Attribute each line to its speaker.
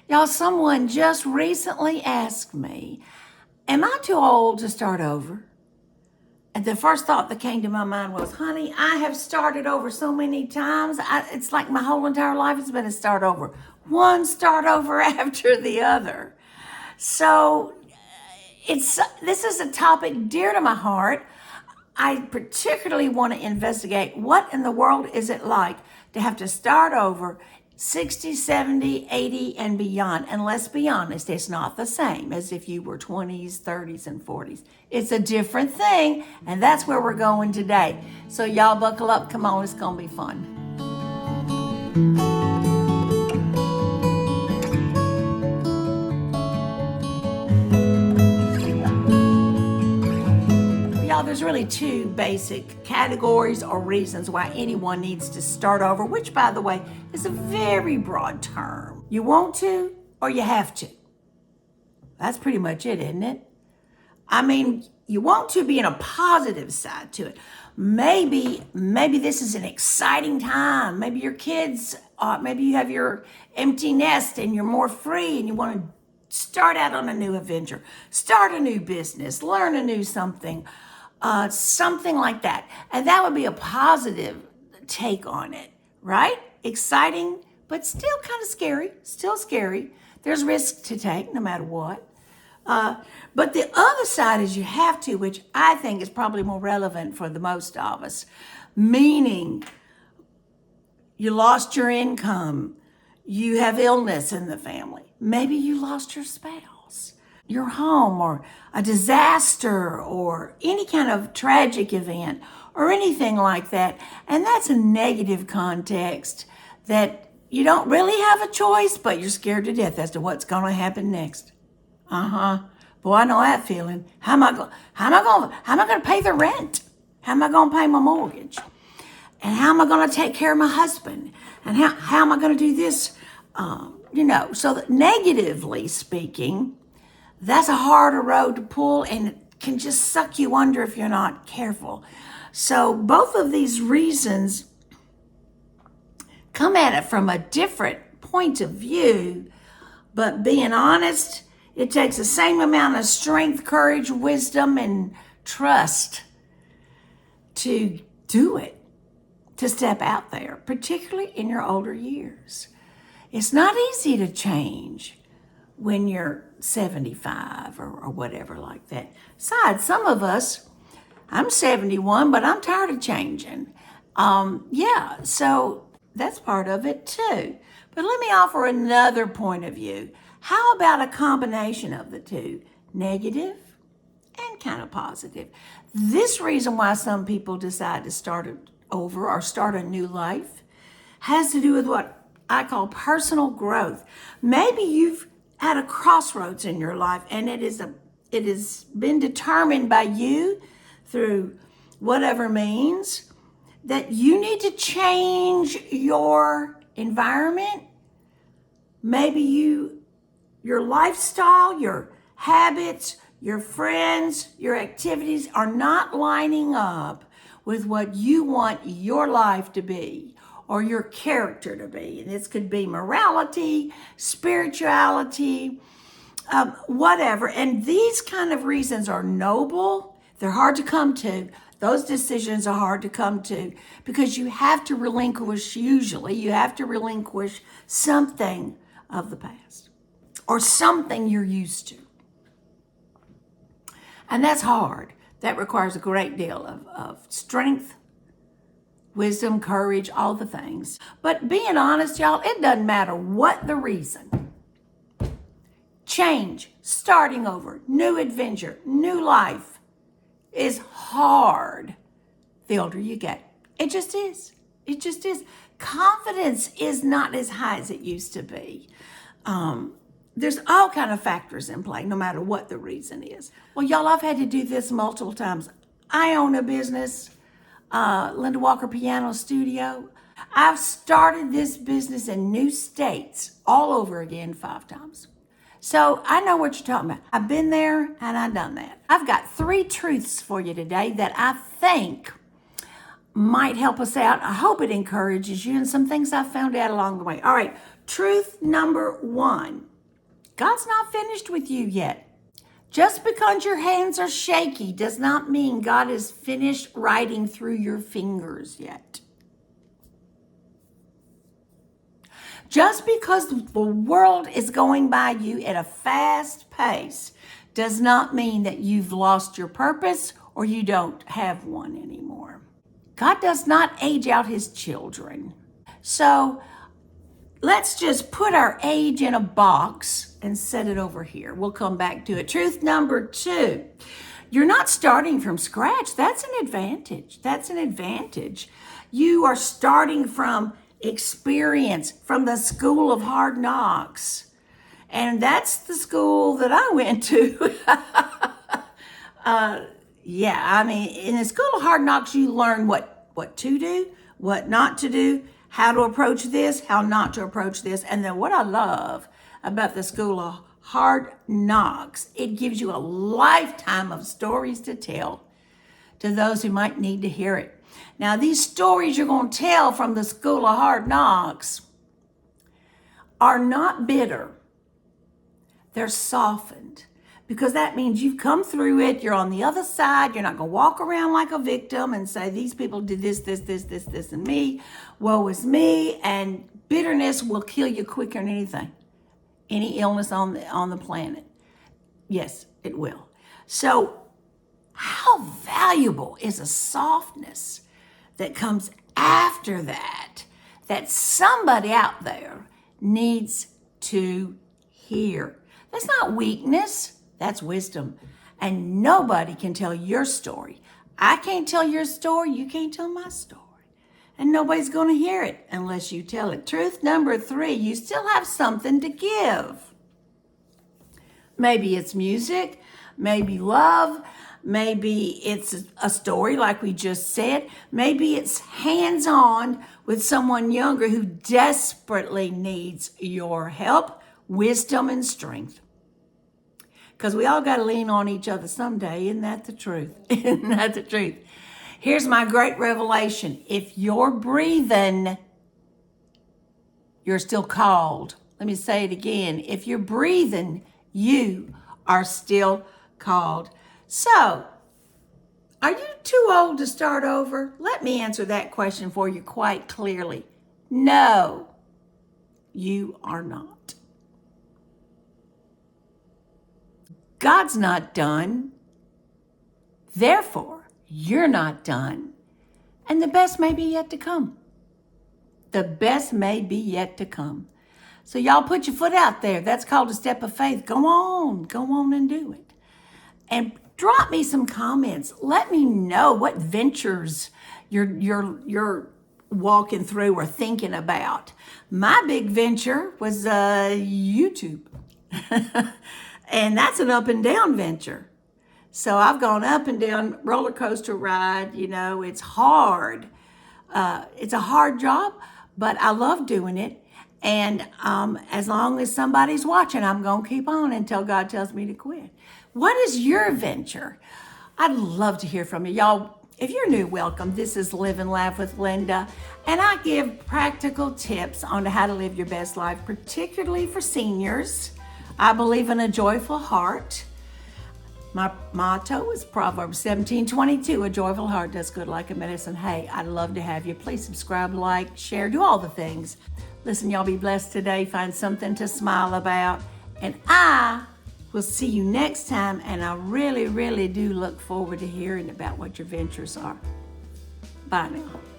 Speaker 1: Y'all, someone just recently asked me, am I too old to start over? And the first thought that came to my mind was, honey, I have started over so many times. It's like my whole entire life has been a start over. One start over after the other. So this is a topic dear to my heart. I particularly want to investigate what in the world is it like to have to start over 60, 70, 80, and beyond. And let's be honest, it's not the same as if you were 20s, 30s, and 40s. It's a different thing, and that's where we're going today. So y'all buckle up. Come on, it's going to be fun. Y'all, there's really two basic categories or reasons why anyone needs to start over, which, by the way, is a very broad term. You want to or you have to. That's pretty much it, isn't it? I mean, you want to be in a positive side to it. Maybe this is an exciting time. Maybe your kids, maybe you have your empty nest and you're more free and you want to start out on a new adventure, start a new business, learn a new something. Something like that. And that would be a positive take on it, right? Exciting, but still kind of scary, still scary. There's risk to take no matter what. But the other side is you have to, which I think is probably more relevant for the most of us, meaning you lost your income, you have illness in the family, maybe you lost your spouse, your home, or a disaster, or any kind of tragic event, or anything like that. And that's a negative context that you don't really have a choice, but you're scared to death as to what's going to happen next. Boy, I know that feeling. How am I going to pay the rent? How am I going to pay my mortgage? And how am I going to take care of my husband? And how am I going to do this? So that negatively speaking, that's a harder road to pull, and it can just suck you under if you're not careful. So both of these reasons come at it from a different point of view, but being honest, it takes the same amount of strength, courage, wisdom, and trust to do it, to step out there, particularly in your older years. It's not easy to change when you're 75 or whatever like that. Besides, some of us, I'm 71, but I'm tired of changing. So that's part of it too. But let me offer another point of view. How about a combination of the two, negative and kind of positive? This reason why some people decide to start over or start a new life has to do with what I call personal growth. Maybe you've at a crossroads in your life, and it has been determined by you through whatever means that you need to change your environment. Maybe your lifestyle, your habits, your friends, your activities are not lining up with what you want your life to be or your character to be. And this could be morality, spirituality, whatever. And these kind of reasons are noble. They're hard to come to. Those decisions are hard to come to because you have to relinquish something of the past or something you're used to. And that's hard. That requires a great deal of strength, wisdom, courage, all the things. But being honest, y'all, it doesn't matter what the reason. Change, starting over, new adventure, new life is hard the older you get. It just is. It just is. Confidence is not as high as it used to be. There's all kind of factors in play, no matter what the reason is. Well, y'all, I've had to do this multiple times. I own a business, Linda Walker Piano Studio. I've started this business in new states all over again 5 times. So I know what you're talking about. I've been there and I've done that. I've got 3 truths for you today that I think might help us out. I hope it encourages you and some things I found out along the way. All right, truth number 1. God's not finished with you yet. Just because your hands are shaky does not mean God is finished writing through your fingers yet. Just because the world is going by you at a fast pace does not mean that you've lost your purpose or you don't have one anymore. God does not age out his children. So let's just put our age in a box and set it over here. We'll come back to it. Truth number 2. You're not starting from scratch. That's an advantage. That's an advantage. You are starting from experience, from the school of hard knocks. And that's the school that I went to. Yeah, I mean, in the school of hard knocks, you learn what to do, what not to do, how to approach this, how not to approach this. And then what I love about the school of hard knocks, it gives you a lifetime of stories to tell to those who might need to hear it. Now, these stories you're going to tell from the school of hard knocks are not bitter. They're softened, because that means you've come through it. You're on the other side. You're not going to walk around like a victim and say, these people did this, and me. Woe is me. And bitterness will kill you quicker than anything. Any illness on the planet. Yes, it will. So how valuable is a softness that comes after that somebody out there needs to hear? That's not weakness, that's wisdom. And nobody can tell your story. I can't tell your story, you can't tell my story. And nobody's going to hear it unless you tell it. Truth number 3, you still have something to give. Maybe it's music, maybe love, maybe it's a story like we just said. Maybe it's hands-on with someone younger who desperately needs your help, wisdom, and strength. Because we all got to lean on each other someday. Isn't that the truth? Isn't that the truth? Here's my great revelation. If you're breathing, you're still called. Let me say it again. If you're breathing, you are still called. So, are you too old to start over? Let me answer that question for you quite clearly. No, you are not. God's not done. Therefore, you're not done. And the best may be yet to come. The best may be yet to come. So y'all put your foot out there. That's called a step of faith. Go on and do it. And drop me some comments. Let me know what ventures you're walking through or thinking about. My big venture was YouTube. And that's an up and down venture. So I've gone up and down roller coaster ride. You know, it's hard. It's a hard job, but I love doing it. And as long as somebody's watching, I'm going to keep on until God tells me to quit. What is your venture? I'd love to hear from you. Y'all, if you're new, welcome. This is Live and Laugh with Linda. And I give practical tips on how to live your best life, particularly for seniors. I believe in a joyful heart. My motto is Proverbs 17:22. A joyful heart does good like a medicine. Hey, I'd love to have you. Please subscribe, like, share, do all the things. Listen, y'all be blessed today. Find something to smile about. And I will see you next time. And I really, really do look forward to hearing about what your ventures are. Bye now.